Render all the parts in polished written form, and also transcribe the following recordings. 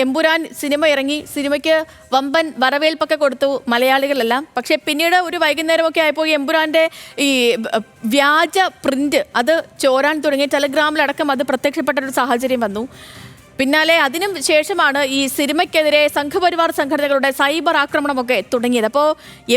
Empuraan cinema ഇറങ്ങി, സിനിമയ്ക്ക് വമ്പൻ വരവേൽപ്പൊക്കെ കൊടുത്തു മലയാളികളെല്ലാം. പക്ഷേ പിന്നീട് ഒരു വൈകുന്നേരമൊക്കെ ആയപ്പോൾ എമ്പുരാൻ്റെ ഈ വ്യാജ പ്രിന്റ് അത് ചോരാൻ തുടങ്ങി. ടെലഗ്രാമിലടക്കം അത് പ്രത്യക്ഷപ്പെട്ട ഒരു സാഹചര്യം വന്നു. പിന്നാലെ അതിനും ശേഷമാണ് ഈ സിനിമയ്ക്കെതിരെ സംഘപരിവാർ സംഘടനകളുടെ സൈബർ ആക്രമണമൊക്കെ തുടങ്ങിയത്. അപ്പോൾ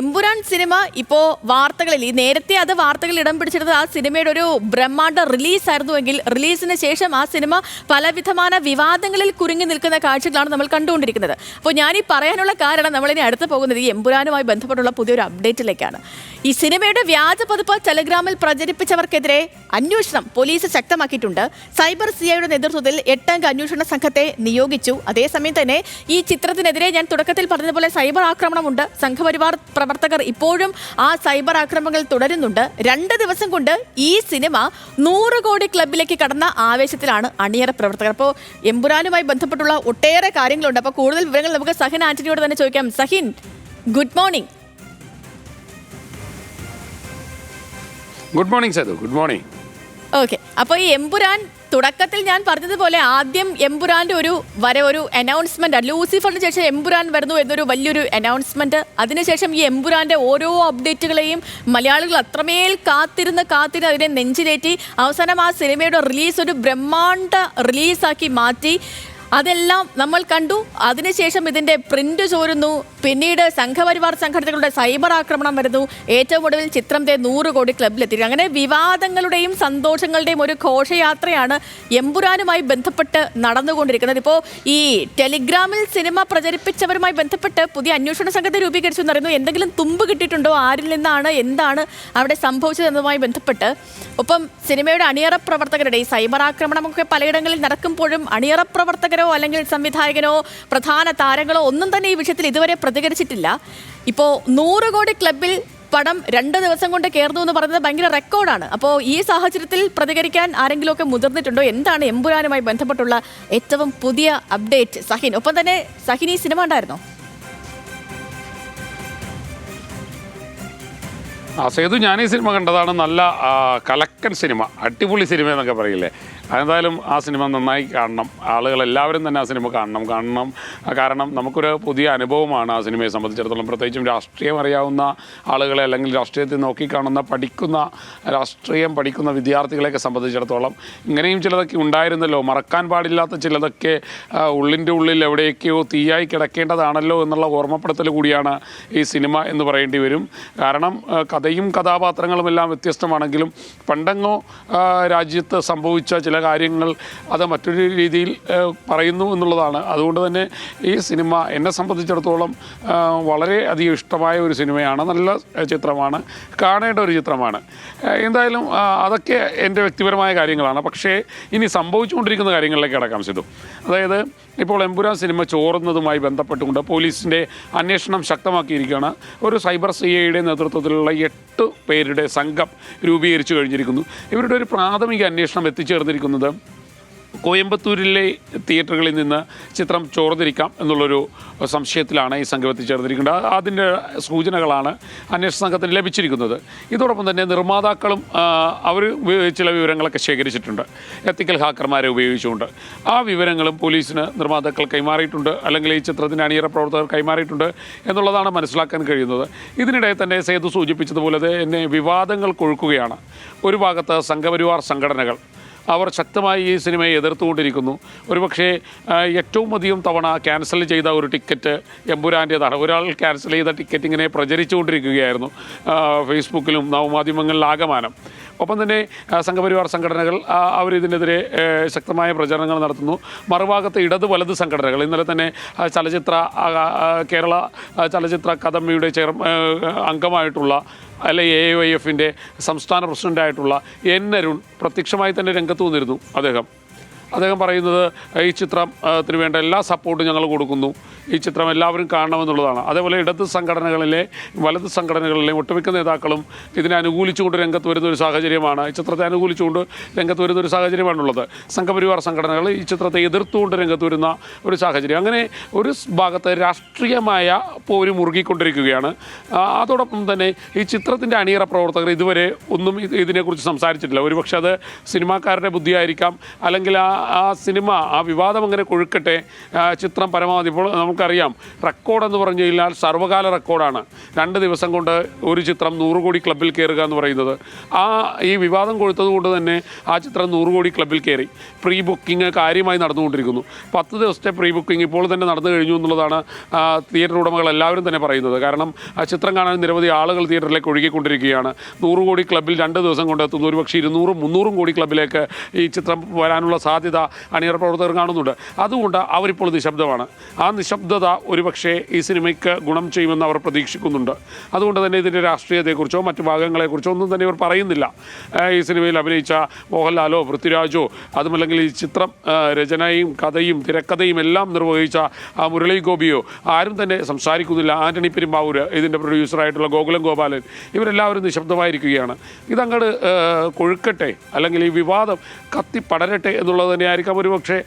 എമ്പുരാൻ സിനിമ ഇപ്പോൾ വാർത്തകളിൽ, നേരത്തെ അത് വാർത്തകളിൽ ഇടം പിടിച്ചിരുന്നത് ആ സിനിമയുടെ ഒരു ബ്രഹ്മാണ്ഡ റിലീസായിരുന്നുവെങ്കിൽ റിലീസിന് ശേഷം ആ സിനിമ പലവിധമായ വിവാദങ്ങളിൽ കുരുങ്ങി നിൽക്കുന്ന കാഴ്ചകളാണ് നമ്മൾ കണ്ടുകൊണ്ടിരിക്കുന്നത്. അപ്പോൾ ഞാനീ പറയാനുള്ള കാരണം നമ്മളിനി അടുത്ത് പോകുന്നത് ഈ എമ്പുരാനുമായി ബന്ധപ്പെട്ടുള്ള പുതിയൊരു അപ്ഡേറ്റിലേക്കാണ്. ഈ സിനിമയുടെ വ്യാജ പതിപ്പ് ടെലഗ്രാമിൽ പ്രചരിപ്പിച്ചവർക്കെതിരെ അന്വേഷണം പോലീസ് ശക്തമാക്കിയിട്ടുണ്ട്. സൈബർ സിഐയുടെ നേതൃത്വത്തിൽ 8-അംഗ അന്വേഷണ സംഘത്തെ നിയോഗിച്ചു. അതേസമയം തന്നെ ഈ ചിത്രത്തിനെതിരെ ഞാൻ തുടക്കത്തിൽ പറഞ്ഞതുപോലെ സൈബർ ആക്രമണമുണ്ട്. സംഘപരിവാർ പ്രവർത്തകർ ഇപ്പോഴും ആ സൈബർ ആക്രമണങ്ങൾ തുടരുന്നുണ്ട്. 2 ദിവസം കൊണ്ട് ഈ സിനിമ 100 കോടി ക്ലബിലേക്ക് കടന്ന ആവേശത്തിലാണ് അണിയറ പ്രവർത്തകർ. അപ്പോൾ എമ്പുരാനുമായി ബന്ധപ്പെട്ടുള്ള ഒട്ടേറെ കാര്യങ്ങളുണ്ട്. അപ്പോൾ കൂടുതൽ വിവരങ്ങൾ നമുക്ക് സഹിൻ ആന്റണിയോട് തന്നെ ചോദിക്കാം. Sahin, good morning. Good morning Sethu. Good morning. Okay, അപ്പോൾ ഈ എമ്പുരാൻ തുടക്കത്തിൽ ഞാൻ പറഞ്ഞതുപോലെ ആദ്യം എമ്പുരാൻ്റെ ഒരു അനൗൺസ്മെന്റ്, ലൂസിഫറിന് ശേഷം എമ്പുരാൻ വരുന്നു എന്നൊരു വലിയൊരു അനൗൺസ്മെന്റ്. അതിനുശേഷം ഈ എമ്പുരാൻ്റെ ഓരോ അപ്ഡേറ്റുകളെയും മലയാളികൾ അത്രമേൽ കാത്തിരുന്ന് അതിനെ നെഞ്ചിലേറ്റി അവസാനം ആ സിനിമയുടെ റിലീസ് ഒരു ബ്രഹ്മാണ്ഡ റിലീസാക്കി മാറ്റി. അതെല്ലാം നമ്മൾ കണ്ടു. അതിനുശേഷം ഇതിൻ്റെ പ്രിന്റ് ചോരുന്നു. പിന്നീട് സംഘപരിവാർ സംഘടനകളുടെ സൈബർ ആക്രമണം വരുന്നു. ഏറ്റവും ഒടുവിൽ ചിത്രത്തെ 100 കോടി ക്ലബിലെത്തി. അങ്ങനെ വിവാദങ്ങളുടെയും സന്തോഷങ്ങളുടെയും ഒരു ഘോഷയാത്രയാണ് എമ്പുരാനുമായി ബന്ധപ്പെട്ട് നടന്നുകൊണ്ടിരിക്കുന്നത്. ഇപ്പോൾ ഈ ടെലിഗ്രാമിൽ സിനിമ പ്രചരിപ്പിച്ചവരുമായി ബന്ധപ്പെട്ട് പുതിയ അന്വേഷണ സംഘത്തെ രൂപീകരിച്ചു എന്നറിയുന്നു. എന്തെങ്കിലും തുമ്പ് കിട്ടിയിട്ടുണ്ടോ? ആരിൽ നിന്നാണ്, എന്താണ് അവിടെ സംഭവിച്ചതെന്നതുമായി ബന്ധപ്പെട്ട്. ഒപ്പം സിനിമയുടെ അണിയറ പ്രവർത്തകരുടെ ഈ സൈബർ ആക്രമണമൊക്കെ പലയിടങ്ങളിൽ നടക്കുമ്പോഴും അണിയറ പ്രവർത്തകരോ അല്ലെങ്കിൽ സംവിധായകനോ പ്രധാന താരങ്ങളോ ഒന്നും തന്നെ ഈ വിഷയത്തിൽ ഇതുവരെ പ്രതികരിച്ചിട്ടില്ല. ഇപ്പോൾ 100 കോടി ക്ലബിൽ പടം 2 ദിവസം കൊണ്ട് കയറുന്നു എന്ന് പറയുന്നത് ഭയങ്കര റെക്കോർഡാണ്. അപ്പോൾ ഈ സാഹചര്യത്തിൽ പ്രതികരിക്കാൻ ആരെങ്കിലുമൊക്കെ മുതിർന്നിട്ടുണ്ടോ? എന്താണ് എമ്പുരാനുമായി ബന്ധപ്പെട്ടുള്ള ഏറ്റവും പുതിയ അപ്ഡേറ്റ് സഹിൻ? ഒപ്പം തന്നെ സഹിൻ, ഈ സിനിമ ഉണ്ടായിരുന്നോ? സേതു, ഞാൻ ഈ സിനിമ കണ്ടതാണ്. നല്ല കലക്കൻ സിനിമ, അടിപൊളി സിനിമ എന്നൊക്കെ പറയില്ലേ. എന്തായാലും ആ സിനിമ നന്നായി കാണണം. ആളുകളെല്ലാവരും തന്നെ ആ സിനിമ കാണണം. കാരണം നമുക്കൊരു പുതിയ അനുഭവമാണ് ആ സിനിമയെ സംബന്ധിച്ചിടത്തോളം. പ്രത്യേകിച്ചും രാഷ്ട്രീയം അറിയാവുന്ന ആളുകളെ അല്ലെങ്കിൽ രാഷ്ട്രീയത്തെ നോക്കിക്കാണുന്ന രാഷ്ട്രീയം പഠിക്കുന്ന വിദ്യാർത്ഥികളെയൊക്കെ സംബന്ധിച്ചിടത്തോളം ഇങ്ങനെയും ചിലതൊക്കെ ഉണ്ടായിരുന്നല്ലോ, മറക്കാൻ പാടില്ലാത്ത ചിലതൊക്കെ ഉള്ളിൻ്റെ ഉള്ളിൽ എവിടെയൊക്കെയോ തീയായി കിടക്കേണ്ടതാണല്ലോ എന്നുള്ള ഓർമ്മപ്പെടുത്തൽ കൂടിയാണ് ഈ സിനിമ എന്ന് പറയേണ്ടി വരും. കാരണം കഥയും കഥാപാത്രങ്ങളും എല്ലാം വ്യത്യസ്തമാണെങ്കിലും പണ്ടെങ്ങോ രാജ്യത്ത് സംഭവിച്ച ചില കാര്യങ്ങൾ അത് മറ്റൊരു രീതിയിൽ പറയുന്നു എന്നുള്ളതാണ്. അതുകൊണ്ട് തന്നെ ഈ സിനിമ എന്നെ സംബന്ധിച്ചിടത്തോളം വളരെ അധികം ഇഷ്ടമായ ഒരു സിനിമയാണ്. നല്ല ചിത്രമാണ്, കാണേണ്ട ഒരു ചിത്രമാണ്. എന്തായാലും അതൊക്കെ എൻ്റെ വ്യക്തിപരമായ കാര്യങ്ങളാണ്. പക്ഷേ ഇനി സംഭവിച്ചുകൊണ്ടിരിക്കുന്ന കാര്യങ്ങളിലേക്ക് കടക്കാം സിധു. അതായത് ഇപ്പോൾ എമ്പുരാൻ സിനിമ ചോറുന്നതുമായി ബന്ധപ്പെട്ടുകൊണ്ട് പോലീസിൻ്റെ അന്വേഷണം ശക്തമാക്കിയിരിക്കുകയാണ്. ഒരു സൈബർ സിഐയുടെ നേതൃത്വത്തിലുള്ള 8 പേരുടെ സംഘം രൂപീകരിച്ചു കഴിഞ്ഞിരിക്കുന്നു. ഇവരുടെ ഒരു പ്രാഥമിക അന്വേഷണം എത്തിച്ചേർന്നിരിക്കുന്നത് കോയമ്പത്തൂരിലെ തിയേറ്ററുകളിൽ നിന്ന് ചിത്രം ചോർന്നിരിക്കാം എന്നുള്ളൊരു സംശയത്തിലാണ് ഈ സംഘം എത്തിച്ചേർന്നിരിക്കുന്നത്. അതിൻ്റെ സൂചനകളാണ് അന്വേഷണ സംഘത്തിന് ലഭിച്ചിരിക്കുന്നത്. ഇതോടൊപ്പം തന്നെ നിർമ്മാതാക്കളും അവർ ചില വിവരങ്ങളൊക്കെ ശേഖരിച്ചിട്ടുണ്ട്, എത്തിക്കൽ ഹാക്കർമാരെ ഉപയോഗിച്ചുകൊണ്ട്. ആ വിവരങ്ങളും പോലീസിന് നിർമ്മാതാക്കൾ കൈമാറിയിട്ടുണ്ട്, അല്ലെങ്കിൽ ഈ ചിത്രത്തിൻ്റെ അണിയറ പ്രവർത്തകർ കൈമാറിയിട്ടുണ്ട് എന്നുള്ളതാണ് മനസ്സിലാക്കാൻ കഴിയുന്നത്. ഇതിനിടെ തന്നെ സേതു സൂചിപ്പിച്ചതുപോലെ തന്നെ വിവാദങ്ങൾ കൊഴുക്കുകയാണ്. ഒരു ഭാഗത്ത് സംഘപരിവാർ സംഘടനകൾ അവർ ശക്തമായി ഈ സിനിമയെ എതിർത്തുകൊണ്ടിരിക്കുന്നു. ഒരുപക്ഷേ ഏറ്റവും അധികം തവണ ക്യാൻസൽ ചെയ്ത ഒരു ടിക്കറ്റ് എമ്പുരാൻ്റേതാണ്. ഒരാൾ ക്യാൻസൽ ചെയ്ത ടിക്കറ്റ് ഇങ്ങനെ പ്രചരിച്ചുകൊണ്ടിരിക്കുകയായിരുന്നു ഫേസ്ബുക്കിലും നവമാധ്യമങ്ങളിലാകമാനം. ഒപ്പം തന്നെ സംഘപരിവാർ സംഘടനകൾ അവരിതിനെതിരെ ശക്തമായ പ്രചരണങ്ങൾ നടത്തുന്നു. മറുഭാഗത്ത് ഇടത് വലത് സംഘടനകൾ, ഇന്നലെ തന്നെ കേരള ചലച്ചിത്ര അക്കാദമിയുടെ അംഗമായിട്ടുള്ള അല്ലെ AIYF-ൻ്റെ സംസ്ഥാന പ്രസിഡൻ്റായിട്ടുള്ള N. അരുൺ പ്രത്യക്ഷമായി തന്നെ രംഗത്ത് വന്നിരുന്നു. അദ്ദേഹം പറയുന്നത് ഈ ചിത്രത്തിന് വേണ്ട എല്ലാ സപ്പോർട്ടും ഞങ്ങൾ കൊടുക്കുന്നു. ഈ ചിത്രം എല്ലാവരും കാണണമെന്നുള്ളതാണ്. അതേപോലെ ഇടത് സംഘടനകളിലെ വലത് സംഘടനകളിലെ ഒട്ടുമിക്ക നേതാക്കളും ഇതിനെ അനുകൂലിച്ചുകൊണ്ട് രംഗത്ത് വരുന്ന ഒരു സാഹചര്യമാണ്, ഈ ചിത്രത്തെ അനുകൂലിച്ചുകൊണ്ട് രംഗത്ത് വരുന്ന ഒരു സാഹചര്യമാണുള്ളത്. സംഘപരിവാർ സംഘടനകൾ ഈ ചിത്രത്തെ എതിർത്തുകൊണ്ട് രംഗത്ത് വരുന്ന ഒരു സാഹചര്യം. അങ്ങനെ ഒരു ഭാഗത്ത് രാഷ്ട്രീയമായ പോര് മുറുകിക്കൊണ്ടിരിക്കുകയാണ്. അതോടൊപ്പം തന്നെ ഈ ചിത്രത്തിൻ്റെ അണിയറ പ്രവർത്തകർ ഇതുവരെ ഒന്നും ഇതിനെക്കുറിച്ച് സംസാരിച്ചിട്ടില്ല. ഒരുപക്ഷെ അത് സിനിമാക്കാരുടെ ബുദ്ധിയായിരിക്കാം, അല്ലെങ്കിൽ ആ സിനിമ ആ വിവാദം അങ്ങനെ കൊഴുക്കട്ടെ. ചിത്രം പരമാവധി ഇപ്പോൾ നമുക്കറിയാം റെക്കോർഡെന്ന് പറഞ്ഞു കഴിഞ്ഞാൽ സർവ്വകാല റെക്കോർഡാണ്. 2 ദിവസം കൊണ്ട് ഒരു ചിത്രം 100 കോടി ക്ലബ്ബിൽ കയറുക എന്ന് പറയുന്നത്. ഈ വിവാദം കൊഴുത്തത് കൊണ്ട് തന്നെ ആ ചിത്രം 100 കോടി ക്ലബ്ബിൽ കയറി. പ്രീ ബുക്കിംഗ് കാര്യമായി നടന്നുകൊണ്ടിരിക്കുന്നു. 10 ദിവസത്തെ പ്രീ ബുക്കിംഗ് ഇപ്പോൾ തന്നെ നടന്നു കഴിഞ്ഞു എന്നുള്ളതാണ് തിയേറ്റർ ഉടമകൾ എല്ലാവരും തന്നെ പറയുന്നത്. കാരണം ആ ചിത്രം കാണാൻ നിരവധി ആളുകൾ തിയേറ്ററിലേക്ക് ഒഴുകിക്കൊണ്ടിരിക്കുകയാണ്. 100 കോടി ക്ലബ്ബിൽ 2 ദിവസം കൊണ്ട് എത്തുന്നു. ഒരുപക്ഷെ 200-300 കോടി ക്ലബ്ബിലേക്ക് ഈ ചിത്രം വരാനുള്ള സാധ്യത അണിയറ പ്രവർത്തകർ കാണുന്നുണ്ട്. അതുകൊണ്ട് അവരിപ്പോൾ നിശബ്ദമാണ്. ആ നിശബ്ദത ഒരുപക്ഷെ ഈ സിനിമയ്ക്ക് ഗുണം ചെയ്യുമെന്ന് അവർ പ്രതീക്ഷിക്കുന്നുണ്ട്. അതുകൊണ്ട് തന്നെ ഇതിൻ്റെ രാഷ്ട്രീയത്തെക്കുറിച്ചോ മറ്റു ഭാഗങ്ങളെക്കുറിച്ചോ ഒന്നും തന്നെ ഇവർ പറയുന്നില്ല. ഈ സിനിമയിൽ അഭിനയിച്ച മോഹൻലാലോ പൃഥ്വിരാജോ അതുമല്ലെങ്കിൽ ഈ ചിത്രം രചനയും കഥയും തിരക്കഥയും എല്ലാം നിർവഹിച്ച മുരളി ഗോപിയോ ആരും തന്നെ സംസാരിക്കുന്നില്ല. ആന്റണി പെരുമ്പാവൂർ, ഇതിൻ്റെ പ്രൊഡ്യൂസറായിട്ടുള്ള ഗോകുലം ഗോപാലൻ, ഇവരെല്ലാവരും നിശബ്ദമായിരിക്കുകയാണ്. ഇതങ്ങോട്ട് കൊഴുക്കട്ടെ, അല്ലെങ്കിൽ ഈ വിവാദം കത്തി പടരട്ടെ എന്നുള്ളത് തന്നെയായിരിക്കാം ഒരുപക്ഷെ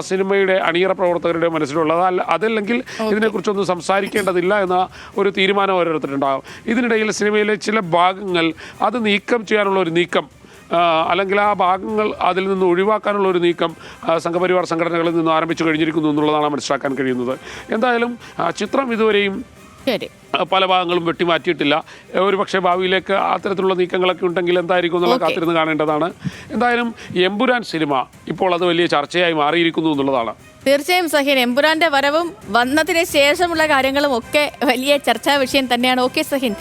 സിനിമയുടെ അണിയറ പ്രവർത്തകരുടെ മനസ്സിലുള്ളത്. അതല്ലെങ്കിൽ ഇതിനെക്കുറിച്ചൊന്നും സംസാരിക്കേണ്ടതില്ല എന്ന ഒരു തീരുമാനം ഓരോരുത്തരുണ്ടാകും. ഇതിനിടയിൽ സിനിമയിലെ ചില ഭാഗങ്ങൾ അത് നീക്കം ചെയ്യാനുള്ള ഒരു നീക്കം, അല്ലെങ്കിൽ ആ ഭാഗങ്ങൾ അതിൽ നിന്ന് ഒഴിവാക്കാനുള്ള ഒരു നീക്കം സംഘപരിവാർ സംഘടനകളിൽ നിന്ന് ആരംഭിച്ചു കഴിഞ്ഞിരിക്കുന്നു എന്നുള്ളതാണ് മനസ്സിലാക്കാൻ കഴിയുന്നത്. എന്തായാലും ചിത്രം ഇതുവരെയും പല ഭാഗങ്ങളും വെട്ടിമാറ്റിയിട്ടില്ല. ഒരുപക്ഷെ ഭാവിയിലേക്ക് അത്തരത്തിലുള്ള നീക്കങ്ങളൊക്കെ ഉണ്ടെങ്കിൽ എന്തായിരിക്കും എന്നുള്ള കാത്തിരുന്ന് കാണേണ്ടതാണ്. എന്തായാലും എമ്പുരാൻ സിനിമ ഇപ്പോൾ അത് വലിയ ചർച്ചയായി മാറിയിരിക്കുന്നു എന്നുള്ളതാണ്. തീർച്ചയായും സഹീൻ, എമ്പുരാന്റെ വരവും വന്നതിന് ശേഷമുള്ള കാര്യങ്ങളും ഒക്കെ വലിയ ചർച്ചാ വിഷയം തന്നെയാണ്. ഓക്കെ സഹീൻ.